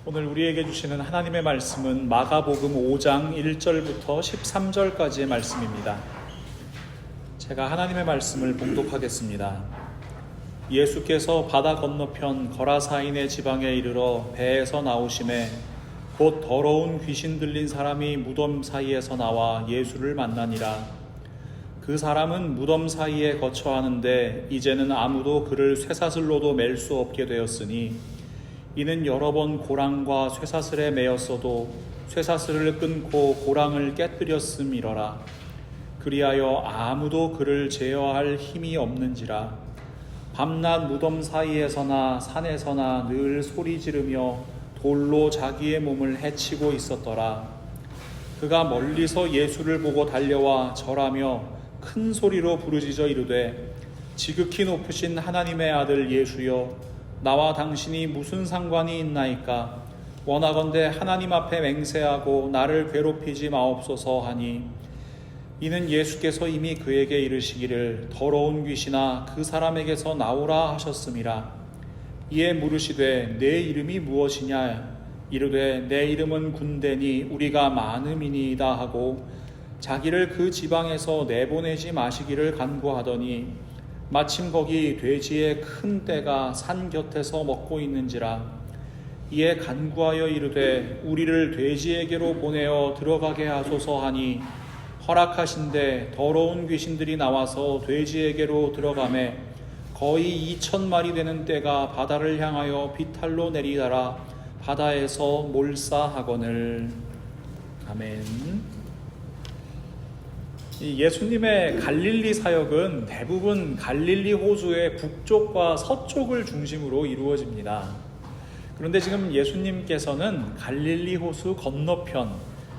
오늘 우리에게 주시는 하나님의 말씀은 마가복음 5장 1절부터 13절까지의 말씀입니다. 제가 하나님의 말씀을 봉독하겠습니다. 예수께서 바다 건너편 거라사인의 지방에 이르러 배에서 나오심에 곧 더러운 귀신 들린 사람이 무덤 사이에서 나와 예수를 만나니라. 그 사람은 무덤 사이에 거처하는데 이제는 아무도 그를 쇠사슬로도 맬 수 없게 되었으니 이는 여러 번 고랑과 쇠사슬에 매였어도 쇠사슬을 끊고 고랑을 깨뜨렸음이러라. 그리하여 아무도 그를 제어할 힘이 없는지라. 밤낮 무덤 사이에서나 산에서나 늘 소리 지르며 돌로 자기의 몸을 해치고 있었더라. 그가 멀리서 예수를 보고 달려와 절하며 큰 소리로 부르짖어 이르되 지극히 높으신 하나님의 아들 예수여, 나와 당신이 무슨 상관이 있나이까? 원하건대 하나님 앞에 맹세하고 나를 괴롭히지 마옵소서 하니, 이는 예수께서 이미 그에게 이르시기를 더러운 귀신아 그 사람에게서 나오라 하셨음이라. 이에 물으시되 내 이름이 무엇이냐? 이르되 내 이름은 군대니 우리가 많음이니이다 하고 자기를 그 지방에서 내보내지 마시기를 간구하더니 마침 거기 돼지의 큰 떼가 산 곁에서 먹고 있는지라. 이에 간구하여 이르되 우리를 돼지에게로 보내어 들어가게 하소서 하니 허락하신대 더러운 귀신들이 나와서 돼지에게로 들어가매 거의 2,000마리 되는 떼가 바다를 향하여 비탈로 내리다라 바다에서 몰사하거늘. 아멘. 예수님의 갈릴리 사역은 대부분 갈릴리 호수의 북쪽과 서쪽을 중심으로 이루어집니다. 그런데 지금 예수님께서는 갈릴리 호수 건너편,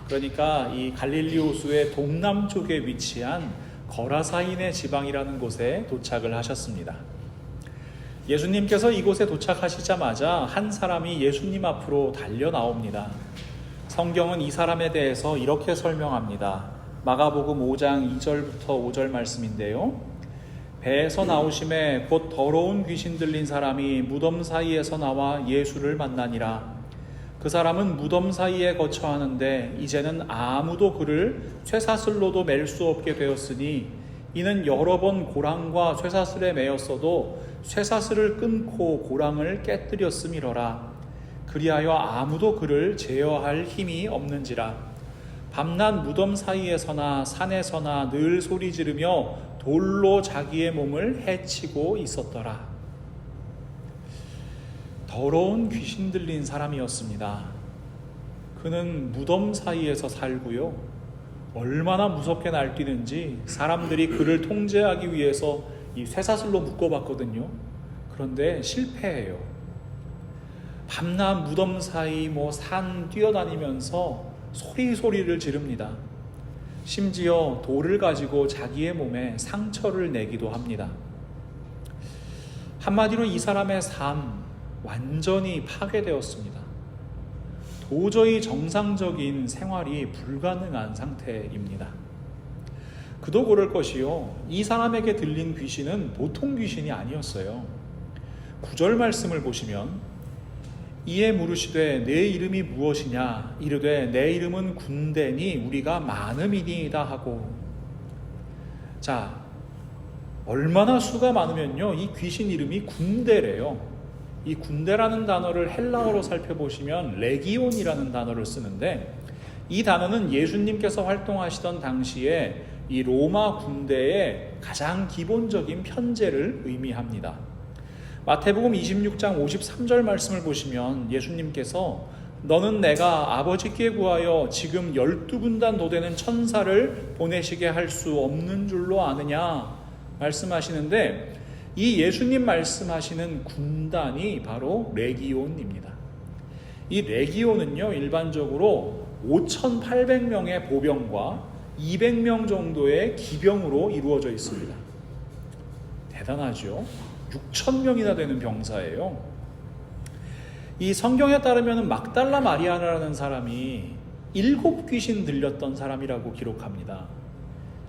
그러니까 이 갈릴리 호수의 동남쪽에 위치한 거라사인의 지방이라는 곳에 도착을 하셨습니다. 예수님께서 이곳에 도착하시자마자 한 사람이 예수님 앞으로 달려 나옵니다. 성경은 이 사람에 대해서 이렇게 설명합니다. 마가복음 5장 2절부터 5절 말씀인데요. 배에서 나오심에 곧 더러운 귀신 들린 사람이 무덤 사이에서 나와 예수를 만나니라. 그 사람은 무덤 사이에 거처하는데 이제는 아무도 그를 쇠사슬로도 맬 수 없게 되었으니 이는 여러 번 고랑과 쇠사슬에 매였어도 쇠사슬을 끊고 고랑을 깨뜨렸음이러라. 그리하여 아무도 그를 제어할 힘이 없는지라. 밤낮 무덤 사이에서나 산에서나 늘 소리 지르며 돌로 자기의 몸을 해치고 있었더라. 더러운 귀신 들린 사람이었습니다. 그는 무덤 사이에서 살고요. 얼마나 무섭게 날뛰는지 사람들이 그를 통제하기 위해서 이 쇠사슬로 묶어봤거든요. 그런데 실패해요. 밤낮 무덤 사이 산 뛰어다니면서 소리를 지릅니다. 심지어 돌을 가지고 자기의 몸에 상처를 내기도 합니다. 한마디로 이 사람의 삶 완전히 파괴되었습니다. 도저히 정상적인 생활이 불가능한 상태입니다. 그도 그럴 것이요, 이 사람에게 들린 귀신은 보통 귀신이 아니었어요. 9절 말씀을 보시면 이에 물으시되 내 이름이 무엇이냐? 이르되 내 이름은 군대니 우리가 많음이니이다 하고. 자, 얼마나 수가 많으면요, 이 귀신 이름이 군대래요. 이 군대라는 단어를 헬라어로 살펴보시면 레기온이라는 단어를 쓰는데, 이 단어는 예수님께서 활동하시던 당시에 이 로마 군대의 가장 기본적인 편제를 의미합니다. 마태복음 26장 53절 말씀을 보시면 예수님께서 너는 내가 아버지께 구하여 지금 12군단 도되는 천사를 보내시게 할 수 없는 줄로 아느냐 말씀하시는데, 이 예수님 말씀하시는 군단이 바로 레기온입니다. 이 레기온은요, 일반적으로 5,800명의 보병과 200명 정도의 기병으로 이루어져 있습니다. 대단하죠? 6,000명이나 되는 병사예요. 이 성경에 따르면 막달라 마리아라는 사람이 7 귀신 들렸던 사람이라고 기록합니다.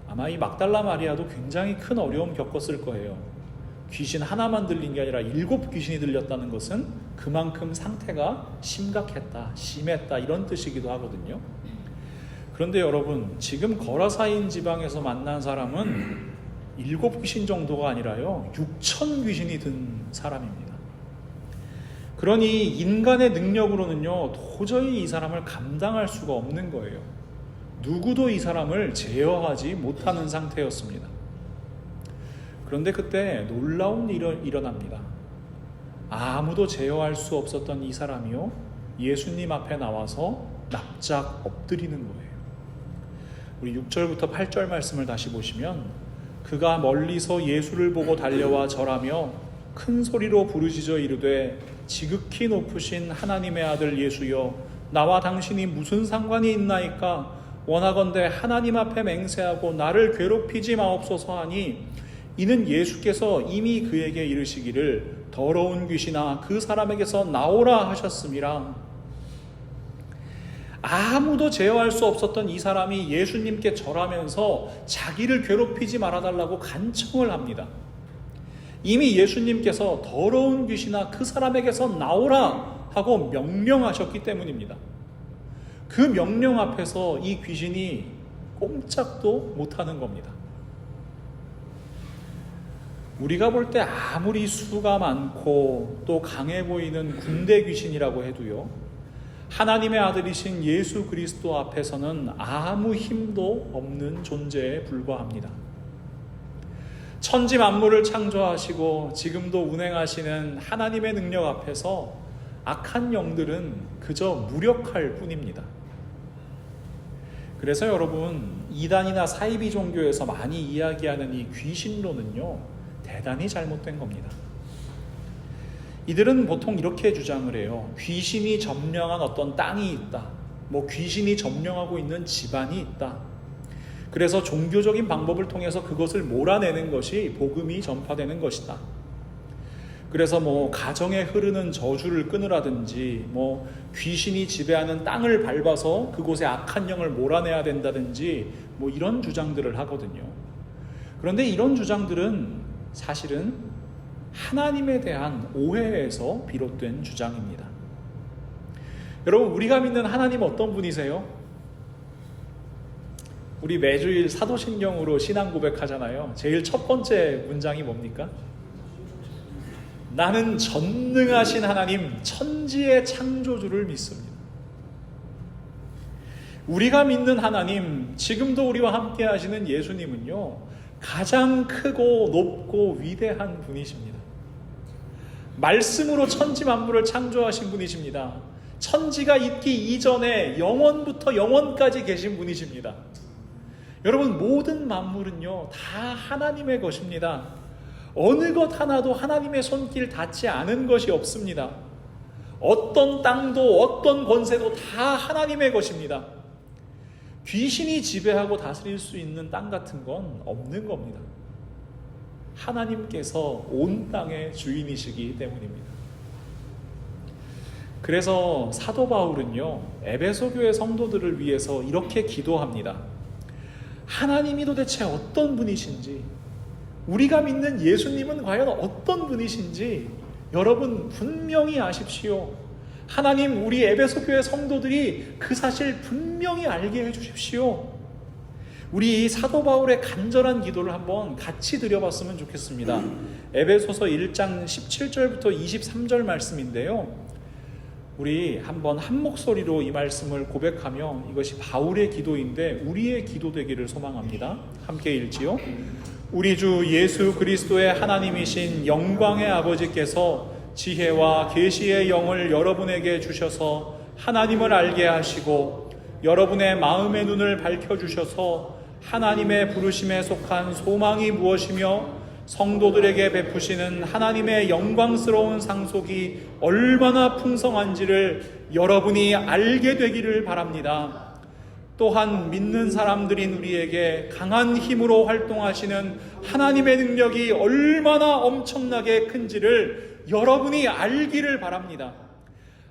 아마 이 막달라 마리아도 굉장히 큰 어려움 겪었을 거예요. 귀신 하나만 들린 게 아니라 7 귀신이 들렸다는 것은 그만큼 상태가 심각했다, 심했다 이런 뜻이기도 하거든요. 그런데 여러분, 지금 거라사인 지방에서 만난 사람은 7 귀신 정도가 아니라요 6천 귀신이 든 사람입니다. 그러니 인간의 능력으로는요 도저히 이 사람을 감당할 수가 없는 거예요. 누구도 이 사람을 제어하지 못하는 상태였습니다. 그런데 그때 놀라운 일이 일어납니다. 아무도 제어할 수 없었던 이 사람이요 예수님 앞에 나와서 납작 엎드리는 거예요. 우리 6절부터 8절 말씀을 다시 보시면, 그가 멀리서 예수를 보고 달려와 절하며 큰 소리로 부르짖어 이르되 지극히 높으신 하나님의 아들 예수여, 나와 당신이 무슨 상관이 있나이까? 원하건대 하나님 앞에 맹세하고 나를 괴롭히지 마옵소서 하니, 이는 예수께서 이미 그에게 이르시기를 더러운 귀신아 그 사람에게서 나오라 하셨음이라. 아무도 제어할 수 없었던 이 사람이 예수님께 절하면서 자기를 괴롭히지 말아달라고 간청을 합니다. 이미 예수님께서 더러운 귀신아 그 사람에게서 나오라 하고 명령하셨기 때문입니다. 그 명령 앞에서 이 귀신이 꼼짝도 못하는 겁니다. 우리가 볼 때 아무리 수가 많고 또 강해 보이는 군대 귀신이라고 해도요, 하나님의 아들이신 예수 그리스도 앞에서는 아무 힘도 없는 존재에 불과합니다. 천지 만물을 창조하시고 지금도 운행하시는 하나님의 능력 앞에서 악한 영들은 그저 무력할 뿐입니다. 그래서 여러분, 이단이나 사이비 종교에서 많이 이야기하는 이 귀신론은요 대단히 잘못된 겁니다. 이들은 보통 이렇게 주장을 해요. 귀신이 점령한 어떤 땅이 있다, 귀신이 점령하고 있는 집안이 있다. 그래서 종교적인 방법을 통해서 그것을 몰아내는 것이 복음이 전파되는 것이다. 그래서 가정에 흐르는 저주를 끊으라든지 귀신이 지배하는 땅을 밟아서 그곳에 악한 영을 몰아내야 된다든지 이런 주장들을 하거든요. 그런데 이런 주장들은 사실은 하나님에 대한 오해에서 비롯된 주장입니다. 여러분, 우리가 믿는 하나님 어떤 분이세요? 우리 매주일 사도신경으로 신앙 고백하잖아요. 제일 첫 번째 문장이 뭡니까? 나는 전능하신 하나님, 천지의 창조주를 믿습니다. 우리가 믿는 하나님, 지금도 우리와 함께 하시는 예수님은요 가장 크고 높고 위대한 분이십니다. 말씀으로 천지 만물을 창조하신 분이십니다. 천지가 있기 이전에 영원부터 영원까지 계신 분이십니다. 여러분, 모든 만물은요 다 하나님의 것입니다. 어느 것 하나도 하나님의 손길 닿지 않은 것이 없습니다. 어떤 땅도 어떤 권세도 다 하나님의 것입니다. 귀신이 지배하고 다스릴 수 있는 땅 같은 건 없는 겁니다. 하나님께서 온 땅의 주인이시기 때문입니다. 그래서 사도 바울은요 에베소 교회 성도들을 위해서 이렇게 기도합니다. 하나님이 도대체 어떤 분이신지, 우리가 믿는 예수님은 과연 어떤 분이신지 여러분 분명히 아십시오. 하나님, 우리 에베소 교회 성도들이 그 사실 분명히 알게 해주십시오. 우리 사도 바울의 간절한 기도를 한번 같이 드려봤으면 좋겠습니다. 에베소서 1장 17절부터 23절 말씀인데요, 우리 한번 한 목소리로 이 말씀을 고백하며, 이것이 바울의 기도인데 우리의 기도 되기를 소망합니다. 함께 읽지요. 우리 주 예수 그리스도의 하나님이신 영광의 아버지께서 지혜와 계시의 영을 여러분에게 주셔서 하나님을 알게 하시고, 여러분의 마음의 눈을 밝혀주셔서 하나님의 부르심에 속한 소망이 무엇이며 성도들에게 베푸시는 하나님의 영광스러운 상속이 얼마나 풍성한지를 여러분이 알게 되기를 바랍니다. 또한 믿는 사람들인 우리에게 강한 힘으로 활동하시는 하나님의 능력이 얼마나 엄청나게 큰지를 여러분이 알기를 바랍니다.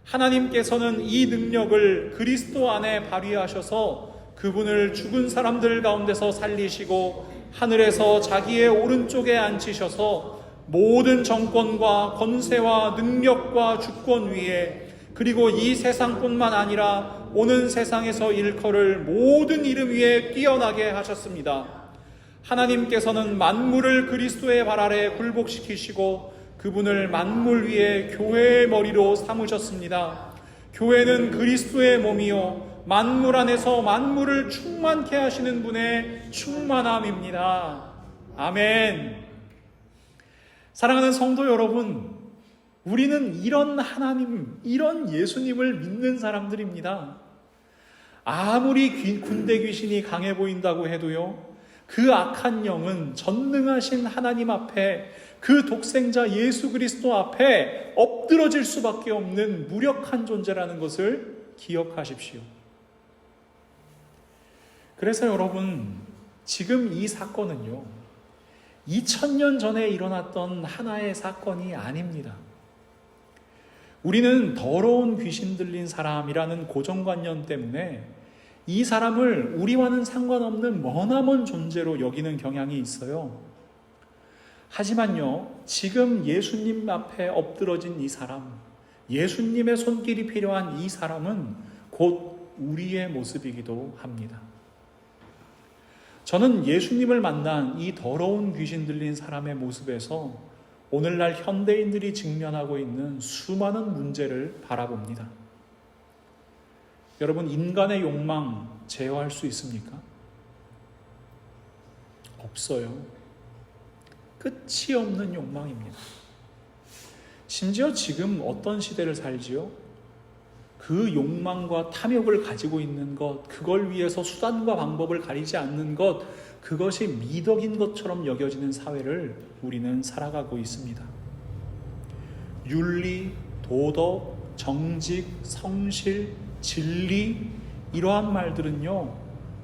하나님께서는 이 능력을 그리스도 안에 발휘하셔서 그분을 죽은 사람들 가운데서 살리시고 하늘에서 자기의 오른쪽에 앉히셔서 모든 정권과 권세와 능력과 주권 위에, 그리고 이 세상뿐만 아니라 오는 세상에서 일컬을 모든 이름 위에 뛰어나게 하셨습니다. 하나님께서는 만물을 그리스도의 발 아래 굴복시키시고 그분을 만물 위에 교회의 머리로 삼으셨습니다. 교회는 그리스도의 몸이요 만물 안에서 만물을 충만케 하시는 분의 충만함입니다. 아멘. 사랑하는 성도 여러분, 우리는 이런 하나님, 이런 예수님을 믿는 사람들입니다. 아무리 군대 귀신이 강해 보인다고 해도요, 그 악한 영은 전능하신 하나님 앞에, 그 독생자 예수 그리스도 앞에 엎드러질 수밖에 없는 무력한 존재라는 것을 기억하십시오. 그래서 여러분, 지금 이 사건은요, 2000년 전에 일어났던 하나의 사건이 아닙니다. 우리는 더러운 귀신 들린 사람이라는 고정관념 때문에 이 사람을 우리와는 상관없는 머나먼 존재로 여기는 경향이 있어요. 하지만요, 지금 예수님 앞에 엎드러진 이 사람, 예수님의 손길이 필요한 이 사람은 곧 우리의 모습이기도 합니다. 저는 예수님을 만난 이 더러운 귀신 들린 사람의 모습에서 오늘날 현대인들이 직면하고 있는 수많은 문제를 바라봅니다. 여러분, 인간의 욕망 제어할 수 있습니까? 없어요. 끝이 없는 욕망입니다. 심지어 지금 어떤 시대를 살지요? 그 욕망과 탐욕을 가지고 있는 것, 그걸 위해서 수단과 방법을 가리지 않는 것, 그것이 미덕인 것처럼 여겨지는 사회를 우리는 살아가고 있습니다. 윤리, 도덕, 정직, 성실, 진리, 이러한 말들은요,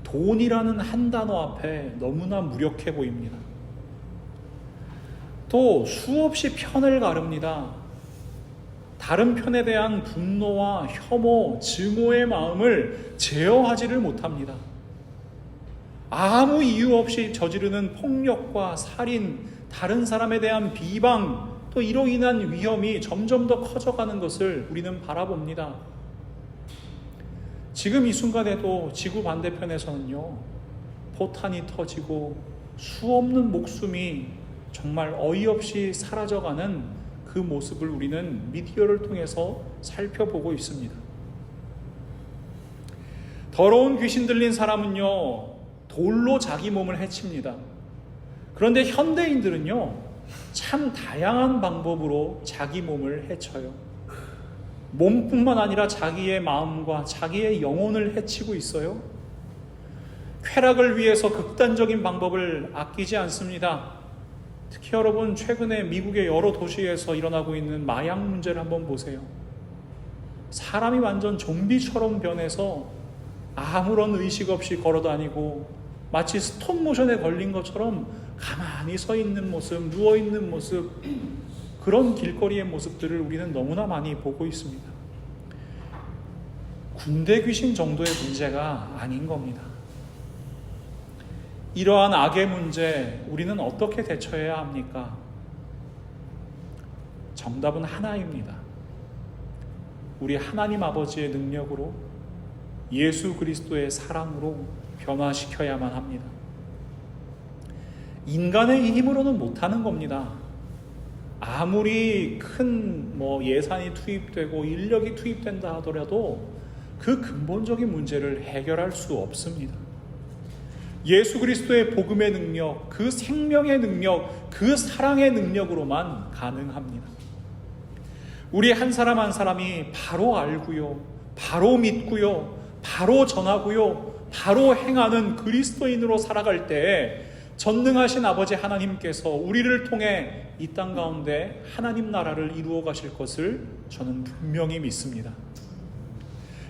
돈이라는 한 단어 앞에 너무나 무력해 보입니다. 또 수없이 편을 가릅니다. 다른 편에 대한 분노와 혐오, 증오의 마음을 제어하지를 못합니다. 아무 이유 없이 저지르는 폭력과 살인, 다른 사람에 대한 비방, 또 이로 인한 위험이 점점 더 커져가는 것을 우리는 바라봅니다. 지금 이 순간에도 지구 반대편에서는요, 포탄이 터지고 수없는 목숨이 정말 어이없이 사라져가는 그 모습을 우리는 미디어를 통해서 살펴보고 있습니다. 더러운 귀신 들린 사람은요, 돌로 자기 몸을 해칩니다. 그런데 현대인들은요, 참 다양한 방법으로 자기 몸을 해쳐요. 몸뿐만 아니라 자기의 마음과 자기의 영혼을 해치고 있어요. 쾌락을 위해서 극단적인 방법을 아끼지 않습니다. 특히 여러분, 최근에 미국의 여러 도시에서 일어나고 있는 마약 문제를 한번 보세요. 사람이 완전 좀비처럼 변해서 아무런 의식 없이 걸어다니고 마치 스톱모션에 걸린 것처럼 가만히 서 있는 모습, 누워 있는 모습, 그런 길거리의 모습들을 우리는 너무나 많이 보고 있습니다. 군대 귀신 정도의 문제가 아닌 겁니다. 이러한 악의 문제, 우리는 어떻게 대처해야 합니까? 정답은 하나입니다. 우리 하나님 아버지의 능력으로, 예수 그리스도의 사랑으로 변화시켜야만 합니다. 인간의 힘으로는 못하는 겁니다. 아무리 큰 예산이 투입되고 인력이 투입된다 하더라도 그 근본적인 문제를 해결할 수 없습니다. 예수 그리스도의 복음의 능력, 그 생명의 능력, 그 사랑의 능력으로만 가능합니다. 우리 한 사람 한 사람이 바로 알고요, 바로 믿고요, 바로 전하고요, 바로 행하는 그리스도인으로 살아갈 때에 전능하신 아버지 하나님께서 우리를 통해 이 땅 가운데 하나님 나라를 이루어 가실 것을 저는 분명히 믿습니다.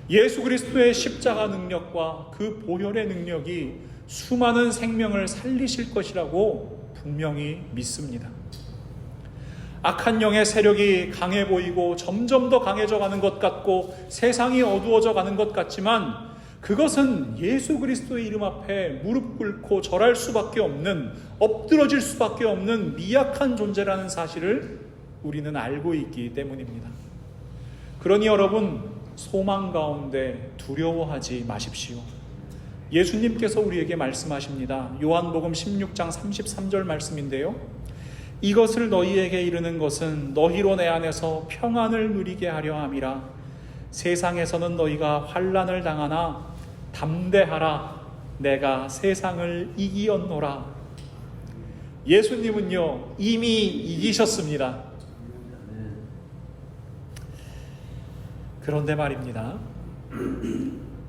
예수 그리스도의 십자가 능력과 그 보혈의 능력이 수많은 생명을 살리실 것이라고 분명히 믿습니다. 악한 영의 세력이 강해 보이고 점점 더 강해져 가는 것 같고 세상이 어두워져 가는 것 같지만 그것은 예수 그리스도의 이름 앞에 무릎 꿇고 절할 수밖에 없는, 엎드러질 수밖에 없는 미약한 존재라는 사실을 우리는 알고 있기 때문입니다. 그러니 여러분, 소망 가운데 두려워하지 마십시오. 예수님께서 우리에게 말씀하십니다. 요한복음 16장 33절 말씀인데요. 이것을 너희에게 이르는 것은 너희로 내 안에서 평안을 누리게 하려 함이라. 세상에서는 너희가 환난을 당하나 담대하라. 내가 세상을 이기었노라. 예수님은요, 이미 이기셨습니다. 그런데 말입니다.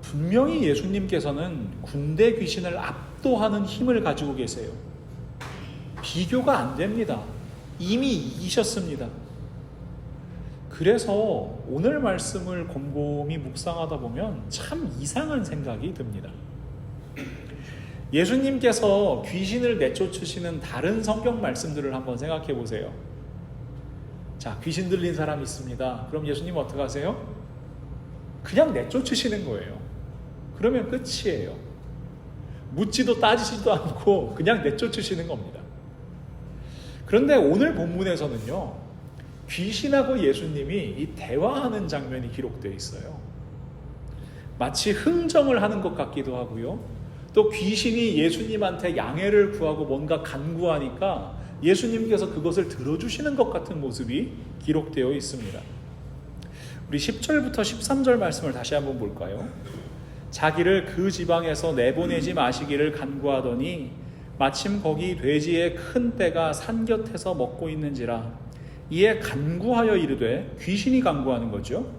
분명히 예수님께서는 군대 귀신을 압도하는 힘을 가지고 계세요. 비교가 안 됩니다. 이미 이기셨습니다. 그래서 오늘 말씀을 곰곰이 묵상하다 보면 참 이상한 생각이 듭니다. 예수님께서 귀신을 내쫓으시는 다른 성경 말씀들을 한번 생각해 보세요. 자, 귀신 들린 사람이 있습니다. 그럼 예수님 어떻게 하세요? 그냥 내쫓으시는 거예요. 그러면 끝이에요. 묻지도 따지지도 않고 그냥 내쫓으시는 겁니다. 그런데 오늘 본문에서는요, 귀신하고 예수님이 이 대화하는 장면이 기록되어 있어요. 마치 흥정을 하는 것 같기도 하고요. 또 귀신이 예수님한테 양해를 구하고 뭔가 간구하니까 예수님께서 그것을 들어주시는 것 같은 모습이 기록되어 있습니다. 우리 10절부터 13절 말씀을 다시 한번 볼까요? 자기를 그 지방에서 내보내지 마시기를 간구하더니 마침 거기 돼지의 큰 떼가 산 곁에서 먹고 있는지라. 이에 간구하여 이르되, 귀신이 간구하는 거죠.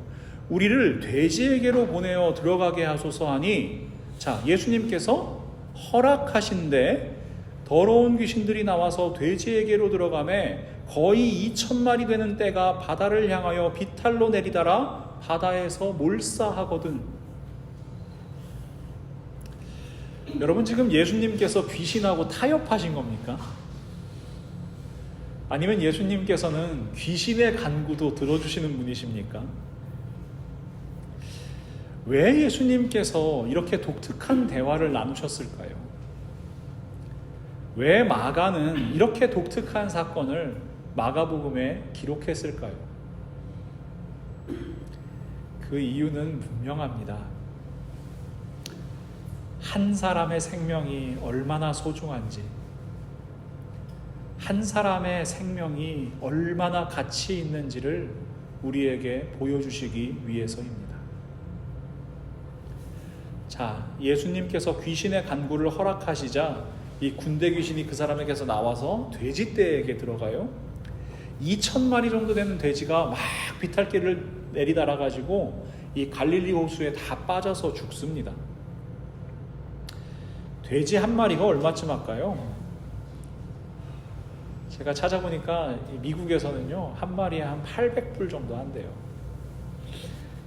우리를 돼지에게로 보내어 들어가게 하소서 하니, 자, 예수님께서 허락하신데 더러운 귀신들이 나와서 돼지에게로 들어가매 거의 2,000마리 되는 떼가 바다를 향하여 비탈로 내리다라 바다에서 몰사하거든. 여러분, 지금 예수님께서 귀신하고 타협하신 겁니까? 아니면 예수님께서는 귀신의 간구도 들어주시는 분이십니까? 왜 예수님께서 이렇게 독특한 대화를 나누셨을까요? 왜 마가는 이렇게 독특한 사건을 마가복음에 기록했을까요? 그 이유는 분명합니다. 한 사람의 생명이 얼마나 소중한지, 한 사람의 생명이 얼마나 가치 있는지를 우리에게 보여주시기 위해서입니다. 자, 예수님께서 귀신의 간구를 허락하시자 이 군대 귀신이 그 사람에게서 나와서 돼지떼에게 들어가요. 2,000마리 정도 되는 돼지가 막 비탈길을 내리달아가지고 이 갈릴리 호수에 다 빠져서 죽습니다. 돼지 한 마리가 얼마쯤 할까요? 제가 찾아보니까 미국에서는요, 한 마리에 한 800불 정도 한대요.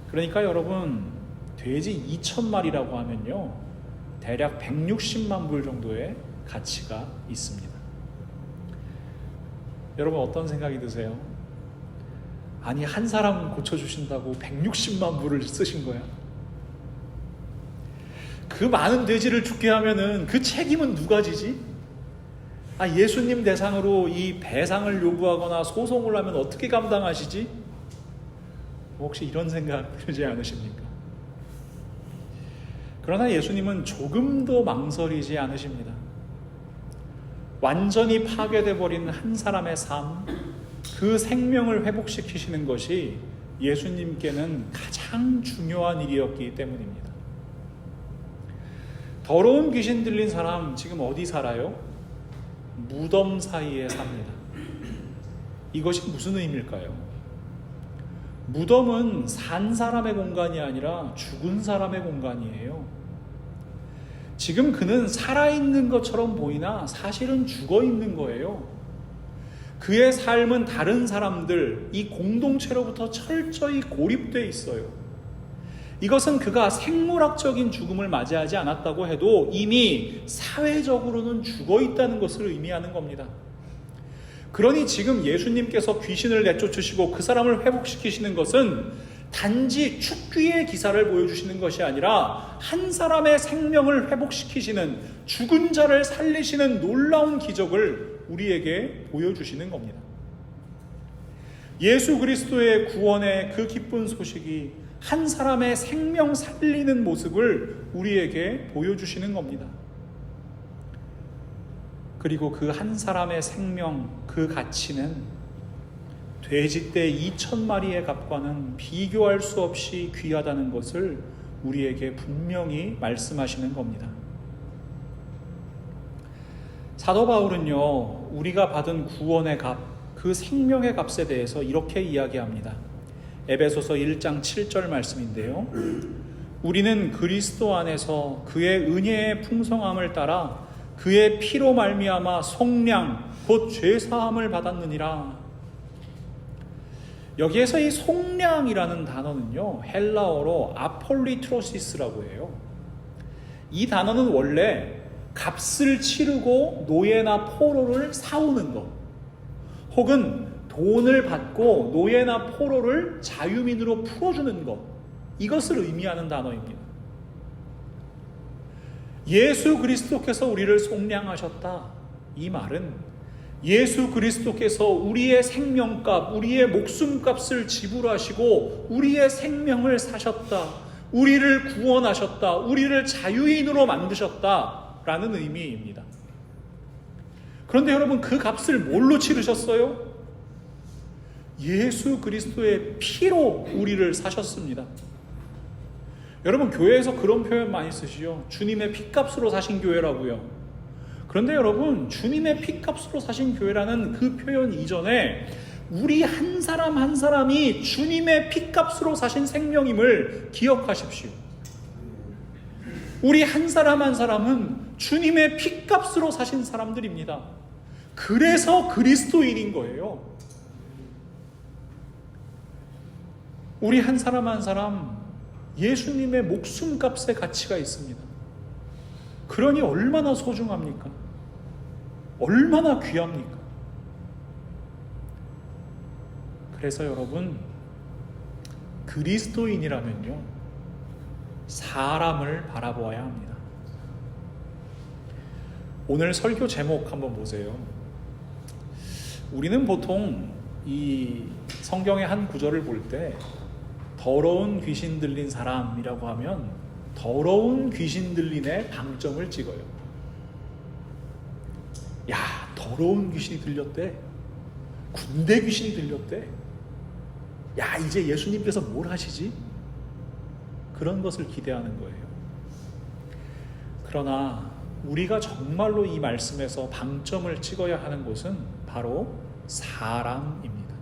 그러니까 여러분, 돼지 2,000마리라고 하면요, 대략 160만 불 정도의 가치가 있습니다. 여러분, 어떤 생각이 드세요? 아니, 한 사람 고쳐주신다고 160만 불을 쓰신 거야? 그 많은 돼지를 죽게 하면은 그 책임은 누가 지지? 예수님 대상으로 이 배상을 요구하거나 소송을 하면 어떻게 감당하시지? 혹시 이런 생각 들지 않으십니까? 그러나 예수님은 조금도 망설이지 않으십니다. 완전히 파괴돼 버린 한 사람의 삶, 그 생명을 회복시키시는 것이 예수님께는 가장 중요한 일이었기 때문입니다. 더러운 귀신 들린 사람 지금 어디 살아요? 무덤 사이에 삽니다. 이것이 무슨 의미일까요? 무덤은 산 사람의 공간이 아니라 죽은 사람의 공간이에요. 지금 그는 살아있는 것처럼 보이나 사실은 죽어있는 거예요. 그의 삶은 다른 사람들, 이 공동체로부터 철저히 고립되어 있어요. 이것은 그가 생물학적인 죽음을 맞이하지 않았다고 해도 이미 사회적으로는 죽어있다는 것을 의미하는 겁니다. 그러니 지금 예수님께서 귀신을 내쫓으시고 그 사람을 회복시키시는 것은 단지 축귀의 기사를 보여주시는 것이 아니라 한 사람의 생명을 회복시키시는, 죽은 자를 살리시는 놀라운 기적을 우리에게 보여주시는 겁니다. 예수 그리스도의 구원의 그 기쁜 소식이 한 사람의 생명 살리는 모습을 우리에게 보여주시는 겁니다. 그리고 그 한 사람의 생명, 그 가치는 돼지떼 2,000마리의 값과는 비교할 수 없이 귀하다는 것을 우리에게 분명히 말씀하시는 겁니다. 사도 바울은요, 우리가 받은 구원의 값, 그 생명의 값에 대해서 이렇게 이야기합니다. 에베소서 1장 7절 말씀인데요. 우리는 그리스도 안에서 그의 은혜의 풍성함을 따라 그의 피로 말미암아 속량 곧 죄사함을 받았느니라. 여기에서 이 속량이라는 단어는요, 헬라어로 아폴리트로시스라고 해요. 이 단어는 원래 값을 치르고 노예나 포로를 사오는 것, 혹은 돈을 받고 노예나 포로를 자유민으로 풀어주는 것, 이것을 의미하는 단어입니다. 예수 그리스도께서 우리를 속량하셨다. 이 말은 예수 그리스도께서 우리의 생명값, 우리의 목숨값을 지불하시고 우리의 생명을 사셨다, 우리를 구원하셨다, 우리를 자유인으로 만드셨다라는 의미입니다. 그런데 여러분, 그 값을 뭘로 치르셨어요? 예수 그리스도의 피로 우리를 사셨습니다. 여러분, 교회에서 그런 표현 많이 쓰시죠. 주님의 피값으로 사신 교회라고요. 그런데 여러분, 주님의 피값으로 사신 교회라는 그 표현 이전에 우리 한 사람 한 사람이 주님의 피값으로 사신 생명임을 기억하십시오. 우리 한 사람 한 사람은 주님의 피값으로 사신 사람들입니다. 그래서 그리스도인인 거예요. 우리 한 사람 한 사람 예수님의 목숨값의 가치가 있습니다. 그러니 얼마나 소중합니까? 얼마나 귀합니까? 그래서 여러분, 그리스도인이라면요, 사람을 바라보아야 합니다. 오늘 설교 제목 한번 보세요. 우리는 보통 이 성경의 한 구절을 볼 때 더러운 귀신 들린 사람이라고 하면 더러운 귀신 들린의 방점을 찍어요. 야, 더러운 귀신이 들렸대. 군대 귀신이 들렸대. 야, 이제 예수님께서 뭘 하시지? 그런 것을 기대하는 거예요. 그러나 우리가 정말로 이 말씀에서 방점을 찍어야 하는 곳은 바로 사람입니다.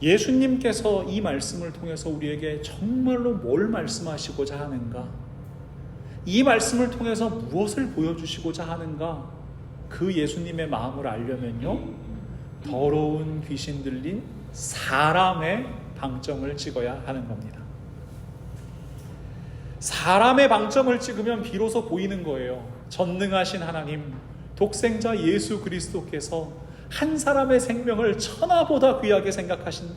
예수님께서 이 말씀을 통해서 우리에게 정말로 뭘 말씀하시고자 하는가? 이 말씀을 통해서 무엇을 보여주시고자 하는가? 그 예수님의 마음을 알려면요, 더러운 귀신 들린 사람의 방점을 찍어야 하는 겁니다. 사람의 방점을 찍으면 비로소 보이는 거예요. 전능하신 하나님, 독생자 예수 그리스도께서 한 사람의 생명을 천하보다 귀하게 생각하신다.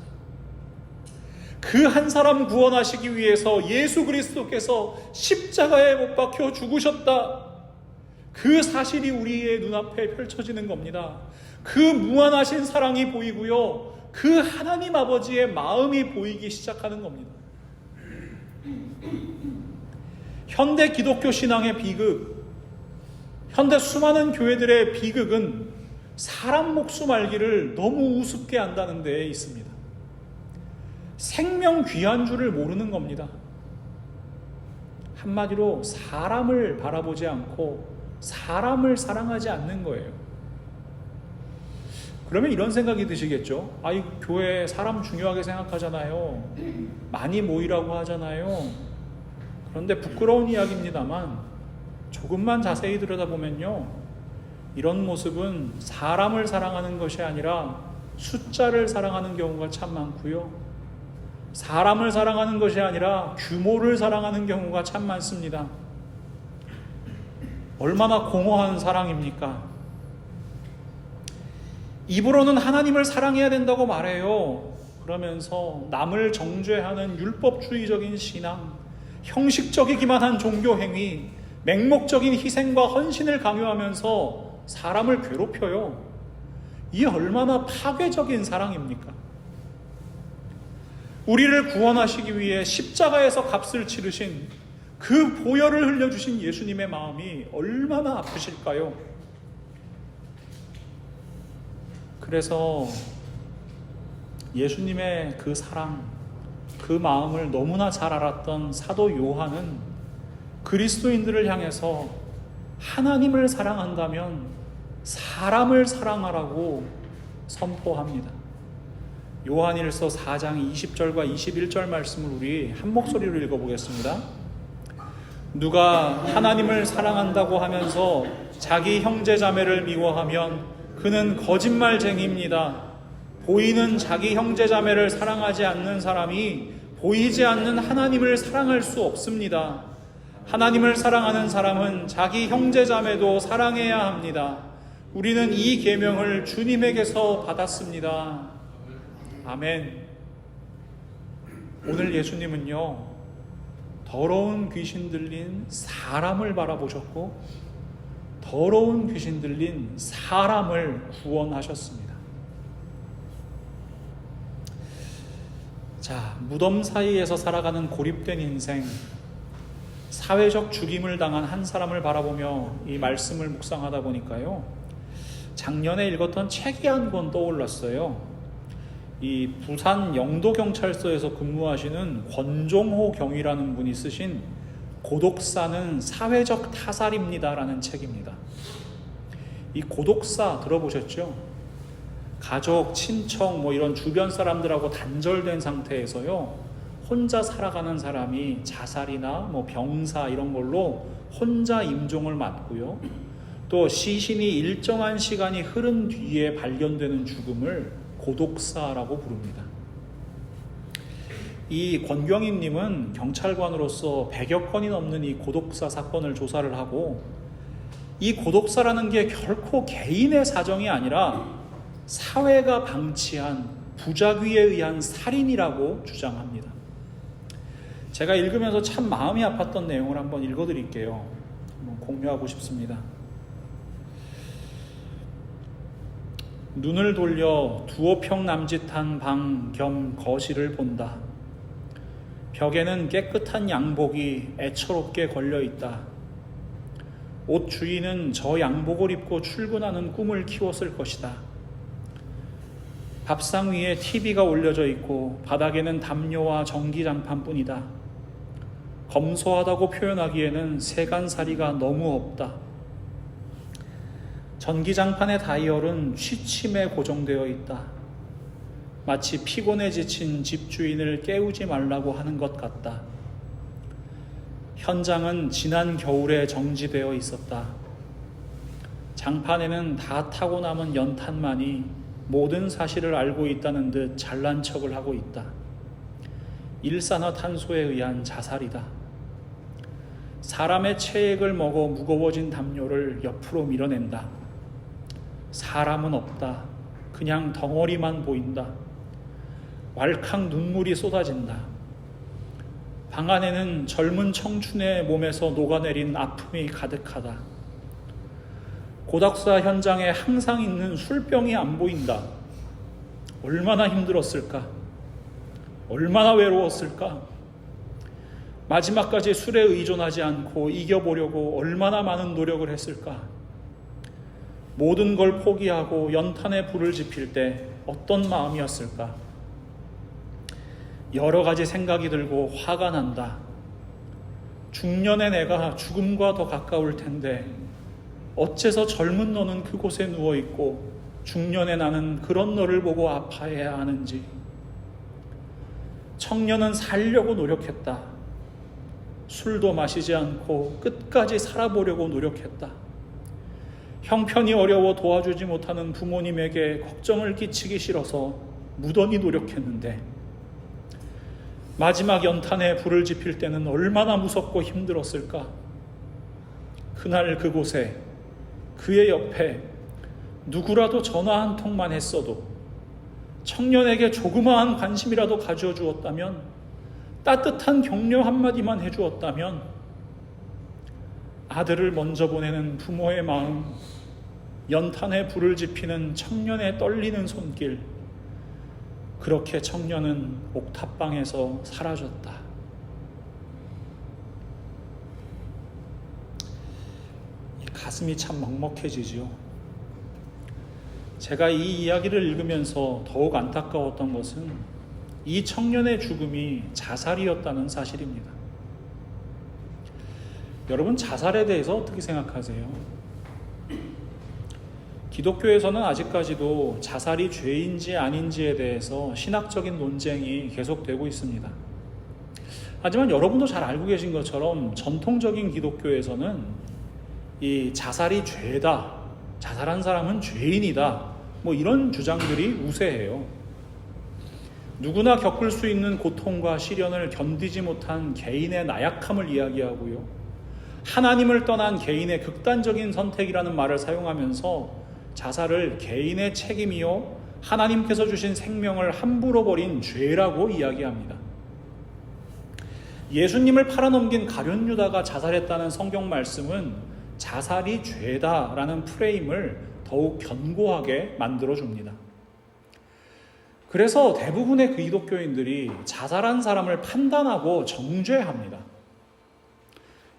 그 한 사람 구원하시기 위해서 예수 그리스도께서 십자가에 못 박혀 죽으셨다. 그 사실이 우리의 눈앞에 펼쳐지는 겁니다. 그 무한하신 사랑이 보이고요, 그 하나님 아버지의 마음이 보이기 시작하는 겁니다. 현대 기독교 신앙의 비극, 현대 수많은 교회들의 비극은 사람 목숨 알기를 너무 우습게 안다는 데에 있습니다. 생명 귀한 줄을 모르는 겁니다. 한마디로 사람을 바라보지 않고 사람을 사랑하지 않는 거예요. 그러면 이런 생각이 드시겠죠? 이 교회 사람 중요하게 생각하잖아요. 많이 모이라고 하잖아요. 그런데 부끄러운 이야기입니다만 조금만 자세히 들여다보면요, 이런 모습은 사람을 사랑하는 것이 아니라 숫자를 사랑하는 경우가 참 많고요, 사람을 사랑하는 것이 아니라 규모를 사랑하는 경우가 참 많습니다. 얼마나 공허한 사랑입니까? 입으로는 하나님을 사랑해야 된다고 말해요. 그러면서 남을 정죄하는 율법주의적인 신앙, 형식적이기만 한 종교 행위, 맹목적인 희생과 헌신을 강요하면서 사람을 괴롭혀요. 이 얼마나 파괴적인 사랑입니까? 우리를 구원하시기 위해 십자가에서 값을 치르신 그 보혈을 흘려주신 예수님의 마음이 얼마나 아프실까요? 그래서 예수님의 그 사랑, 그 마음을 너무나 잘 알았던 사도 요한은 그리스도인들을 향해서 하나님을 사랑한다면 사람을 사랑하라고 선포합니다. 요한일서 4장 20절과 21절 말씀을 우리 한 목소리로 읽어보겠습니다. 누가 하나님을 사랑한다고 하면서 자기 형제 자매를 미워하면 그는 거짓말쟁이입니다. 보이는 자기 형제 자매를 사랑하지 않는 사람이 보이지 않는 하나님을 사랑할 수 없습니다. 하나님을 사랑하는 사람은 자기 형제 자매도 사랑해야 합니다. 우리는 이 계명을 주님에게서 받았습니다. 아멘. 오늘 예수님은요, 더러운 귀신 들린 사람을 바라보셨고 더러운 귀신 들린 사람을 구원하셨습니다. 자, 무덤 사이에서 살아가는 고립된 인생, 사회적 죽임을 당한 한 사람을 바라보며 이 말씀을 묵상하다 보니까요, 작년에 읽었던 책이 한 권 떠올랐어요. 이 부산 영도경찰서에서 근무하시는 권종호 경위라는 분이 쓰신 고독사는 사회적 타살입니다라는 책입니다. 이 고독사 들어보셨죠? 가족, 친척, 이런 주변 사람들하고 단절된 상태에서요, 혼자 살아가는 사람이 자살이나 병사 이런 걸로 혼자 임종을 맞고요, 또 시신이 일정한 시간이 흐른 뒤에 발견되는 죽음을 고독사라고 부릅니다. 이 권경임님은 경찰관으로서 100여 건이 넘는 이 고독사 사건을 조사를 하고, 이 고독사라는 게 결코 개인의 사정이 아니라 사회가 방치한 부작위에 의한 살인이라고 주장합니다. 제가 읽으면서 참 마음이 아팠던 내용을 한번 읽어드릴게요. 한번 공유하고 싶습니다. 눈을 돌려 두어 평 남짓한 방 겸 거실을 본다. 벽에는 깨끗한 양복이 애처롭게 걸려있다. 옷 주인은 저 양복을 입고 출근하는 꿈을 키웠을 것이다. 밥상 위에 TV가 올려져 있고 바닥에는 담요와 전기장판뿐이다. 검소하다고 표현하기에는 세간살이가 너무 없다. 전기장판의 다이얼은 취침에 고정되어 있다. 마치 피곤에 지친 집주인을 깨우지 말라고 하는 것 같다. 현장은 지난 겨울에 정지되어 있었다. 장판에는 다 타고 남은 연탄만이 모든 사실을 알고 있다는 듯 잘난 척을 하고 있다. 일산화탄소에 의한 자살이다. 사람의 체액을 먹어 무거워진 담요를 옆으로 밀어낸다. 사람은 없다. 그냥 덩어리만 보인다. 왈칵 눈물이 쏟아진다. 방 안에는 젊은 청춘의 몸에서 녹아내린 아픔이 가득하다. 고독사 현장에 항상 있는 술병이 안 보인다. 얼마나 힘들었을까? 얼마나 외로웠을까? 마지막까지 술에 의존하지 않고 이겨보려고 얼마나 많은 노력을 했을까? 모든 걸 포기하고 연탄에 불을 지필 때 어떤 마음이었을까? 여러 가지 생각이 들고 화가 난다. 중년의 내가 죽음과 더 가까울 텐데 어째서 젊은 너는 그곳에 누워있고 중년의 나는 그런 너를 보고 아파해야 하는지. 청년은 살려고 노력했다. 술도 마시지 않고 끝까지 살아보려고 노력했다. 형편이 어려워 도와주지 못하는 부모님에게 걱정을 끼치기 싫어서 무던히 노력했는데 마지막 연탄에 불을 지필 때는 얼마나 무섭고 힘들었을까. 그날 그곳에 그의 옆에 누구라도 전화 한 통만 했어도 청년에게 조그마한 관심이라도 가져 주었다면, 따뜻한 격려 한마디만 해주었다면, 아들을 먼저 보내는 부모의 마음, 연탄에 불을 지피는 청년의 떨리는 손길, 그렇게 청년은 옥탑방에서 사라졌다. 가슴이 참 먹먹해지지요. 제가 이 이야기를 읽으면서 더욱 안타까웠던 것은 이 청년의 죽음이 자살이었다는 사실입니다. 여러분, 자살에 대해서 어떻게 생각하세요? 기독교에서는 아직까지도 자살이 죄인지 아닌지에 대해서 신학적인 논쟁이 계속되고 있습니다. 하지만 여러분도 잘 알고 계신 것처럼 전통적인 기독교에서는 이 자살이 죄다, 자살한 사람은 죄인이다, 이런 주장들이 우세해요. 누구나 겪을 수 있는 고통과 시련을 견디지 못한 개인의 나약함을 이야기하고요, 하나님을 떠난 개인의 극단적인 선택이라는 말을 사용하면서 자살을 개인의 책임이요, 하나님께서 주신 생명을 함부로 버린 죄라고 이야기합니다. 예수님을 팔아넘긴 가룟 유다가 자살했다는 성경 말씀은 자살이 죄다라는 프레임을 더욱 견고하게 만들어줍니다. 그래서 대부분의 기독교인들이 자살한 사람을 판단하고 정죄합니다.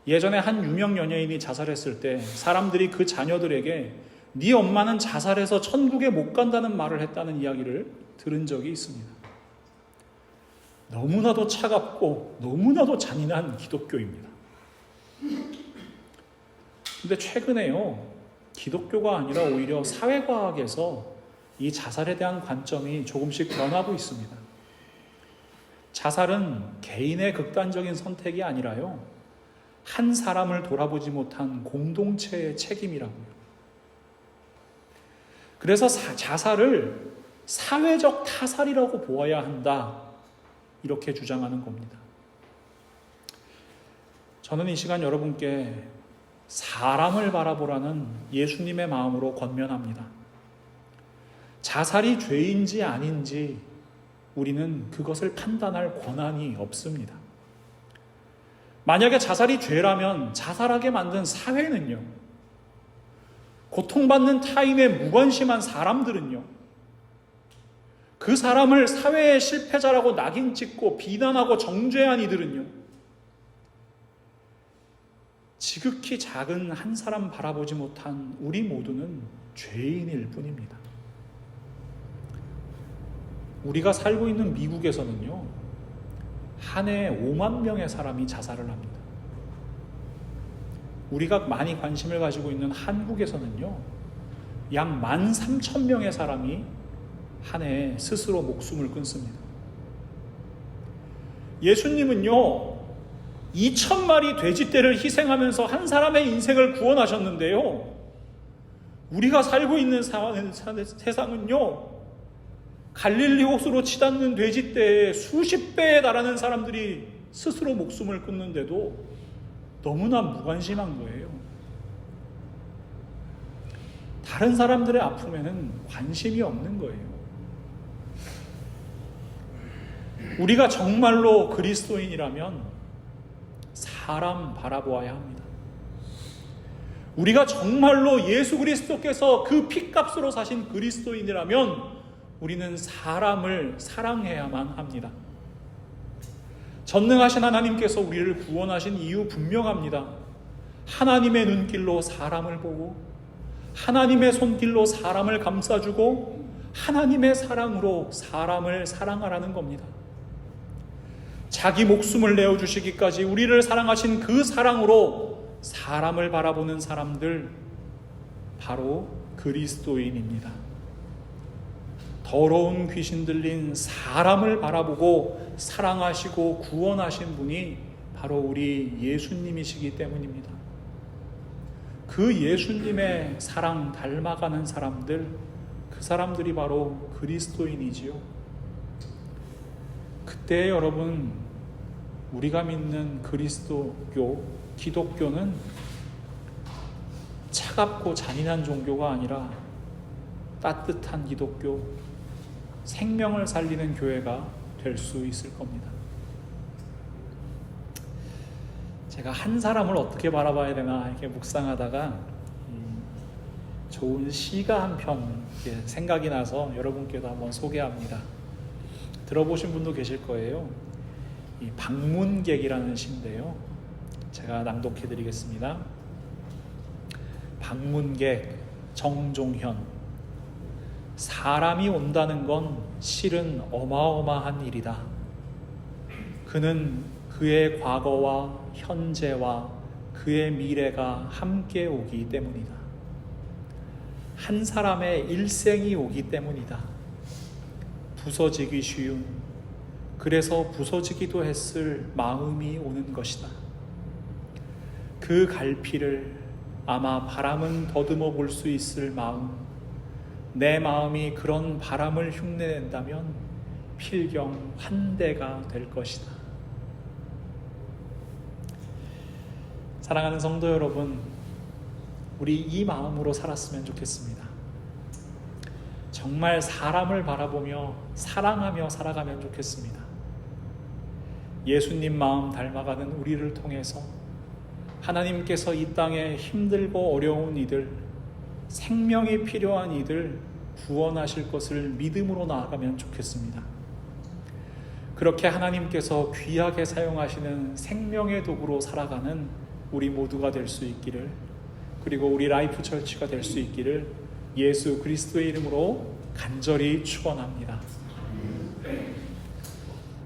예전에 한 유명 연예인이 자살했을 때 사람들이 그 자녀들에게 네 엄마는 자살해서 천국에 못 간다는 말을 했다는 이야기를 들은 적이 있습니다. 너무나도 차갑고 너무나도 잔인한 기독교입니다. 근데 최근에요, 기독교가 아니라 오히려 사회과학에서 이 자살에 대한 관점이 조금씩 변하고 있습니다. 자살은 개인의 극단적인 선택이 아니라요, 한 사람을 돌아보지 못한 공동체의 책임이라고요. 그래서 자살을 사회적 타살이라고 보아야 한다, 이렇게 주장하는 겁니다. 저는 이 시간 여러분께 사람을 바라보라는 예수님의 마음으로 권면합니다. 자살이 죄인지 아닌지 우리는 그것을 판단할 권한이 없습니다. 만약에 자살이 죄라면 자살하게 만든 사회는요, 고통받는 타인의 무관심한 사람들은요, 그 사람을 사회의 실패자라고 낙인 찍고 비난하고 정죄한 이들은요, 지극히 작은 한 사람 바라보지 못한 우리 모두는 죄인일 뿐입니다. 우리가 살고 있는 미국에서는요, 한 해에 5만 명의 사람이 자살을 합니다. 우리가 많이 관심을 가지고 있는 한국에서는요, 약 13,000명의 사람이 한 해에 스스로 목숨을 끊습니다. 예수님은요, 2,000마리 돼지떼를 희생하면서 한 사람의 인생을 구원하셨는데요, 우리가 살고 있는 세상은요, 갈릴리 호수로 치닫는 돼지떼의 수십 배에 달하는 사람들이 스스로 목숨을 끊는데도 너무나 무관심한 거예요. 다른 사람들의 아픔에는 관심이 없는 거예요. 우리가 정말로 그리스도인이라면 사람 바라보아야 합니다. 우리가 정말로 예수 그리스도께서 그 피값으로 사신 그리스도인이라면 우리는 사람을 사랑해야만 합니다. 전능하신 하나님께서 우리를 구원하신 이유 분명합니다. 하나님의 눈길로 사람을 보고, 하나님의 손길로 사람을 감싸주고, 하나님의 사랑으로 사람을 사랑하라는 겁니다. 자기 목숨을 내어주시기까지 우리를 사랑하신 그 사랑으로 사람을 바라보는 사람들, 바로 그리스도인입니다. 더러운 귀신 들린 사람을 바라보고 사랑하시고 구원하신 분이 바로 우리 예수님이시기 때문입니다. 그 예수님의 사랑 닮아가는 사람들, 그 사람들이 바로 그리스도인이지요. 그때 여러분, 우리가 믿는 그리스도교, 기독교는 차갑고 잔인한 종교가 아니라 따뜻한 기독교, 생명을 살리는 교회가 될 수 있을 겁니다. 제가 한 사람을 어떻게 바라봐야 되나 이렇게 묵상하다가 좋은 시가 한 편 생각이 나서 여러분께도 한번 소개합니다. 들어보신 분도 계실 거예요. 이 방문객이라는 시인데요. 제가 낭독해 드리겠습니다. 방문객 정종현. 사람이 온다는 건 실은 어마어마한 일이다. 그는 그의 과거와 현재와 그의 미래가 함께 오기 때문이다. 한 사람의 일생이 오기 때문이다. 부서지기 쉬운, 그래서 부서지기도 했을 마음이 오는 것이다. 그 갈피를 아마 바람은 더듬어 볼 수 있을 마음, 내 마음이 그런 바람을 흉내낸다면 필경 환대가 될 것이다. 사랑하는 성도 여러분, 우리 이 마음으로 살았으면 좋겠습니다. 정말 사람을 바라보며 사랑하며 살아가면 좋겠습니다. 예수님 마음 닮아가는 우리를 통해서 하나님께서 이 땅에 힘들고 어려운 이들, 생명이 필요한 이들 구원하실 것을 믿음으로 나아가면 좋겠습니다. 그렇게 하나님께서 귀하게 사용하시는 생명의 도구로 살아가는 우리 모두가 될 수 있기를, 그리고 우리 라이프 철치가 될 수 있기를 예수 그리스도의 이름으로 간절히 축원합니다.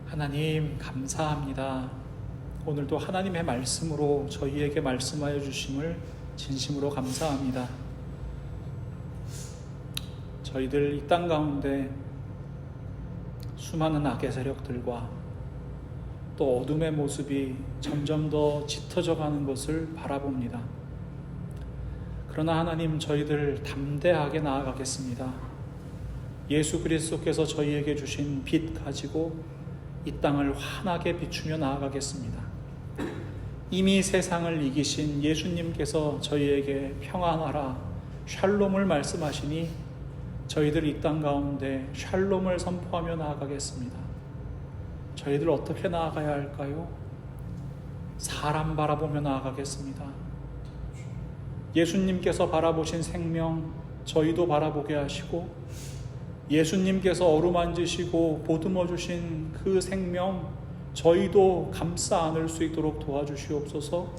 하나님 감사합니다. 오늘도 하나님의 말씀으로 저희에게 말씀하여 주심을 진심으로 감사합니다. 저희들 이 땅 가운데 수많은 악의 세력들과 또 어둠의 모습이 점점 더 짙어져 가는 것을 바라봅니다. 그러나 하나님, 저희들 담대하게 나아가겠습니다. 예수 그리스도께서 저희에게 주신 빛 가지고 이 땅을 환하게 비추며 나아가겠습니다. 이미 세상을 이기신 예수님께서 저희에게 평안하라, 샬롬을 말씀하시니 저희들 이 땅 가운데 샬롬을 선포하며 나아가겠습니다. 저희들 어떻게 나아가야 할까요? 사람 바라보며 나아가겠습니다. 예수님께서 바라보신 생명 저희도 바라보게 하시고, 예수님께서 어루만지시고 보듬어 주신 그 생명 저희도 감싸 안을 수 있도록 도와주시옵소서.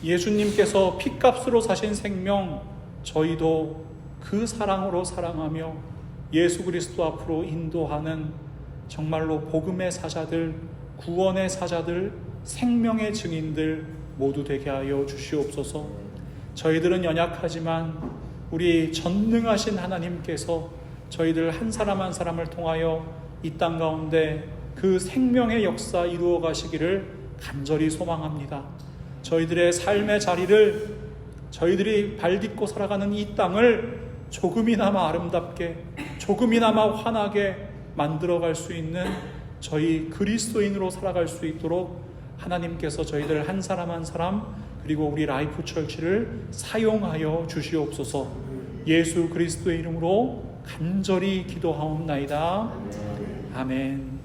예수님께서 핏값으로 사신 생명 저희도 그 사랑으로 사랑하며 예수 그리스도 앞으로 인도하는 정말로 복음의 사자들, 구원의 사자들, 생명의 증인들 모두 되게 하여 주시옵소서. 저희들은 연약하지만 우리 전능하신 하나님께서 저희들 한 사람 한 사람을 통하여 이 땅 가운데 그 생명의 역사 이루어 가시기를 간절히 소망합니다. 저희들의 삶의 자리를, 저희들이 발딛고 살아가는 이 땅을 조금이나마 아름답게, 조금이나마 환하게 만들어갈 수 있는 저희 그리스도인으로 살아갈 수 있도록 하나님께서 저희들 한 사람 한 사람, 그리고 우리 라이프 철치를 사용하여 주시옵소서. 예수 그리스도의 이름으로 간절히 기도하옵나이다. 아멘.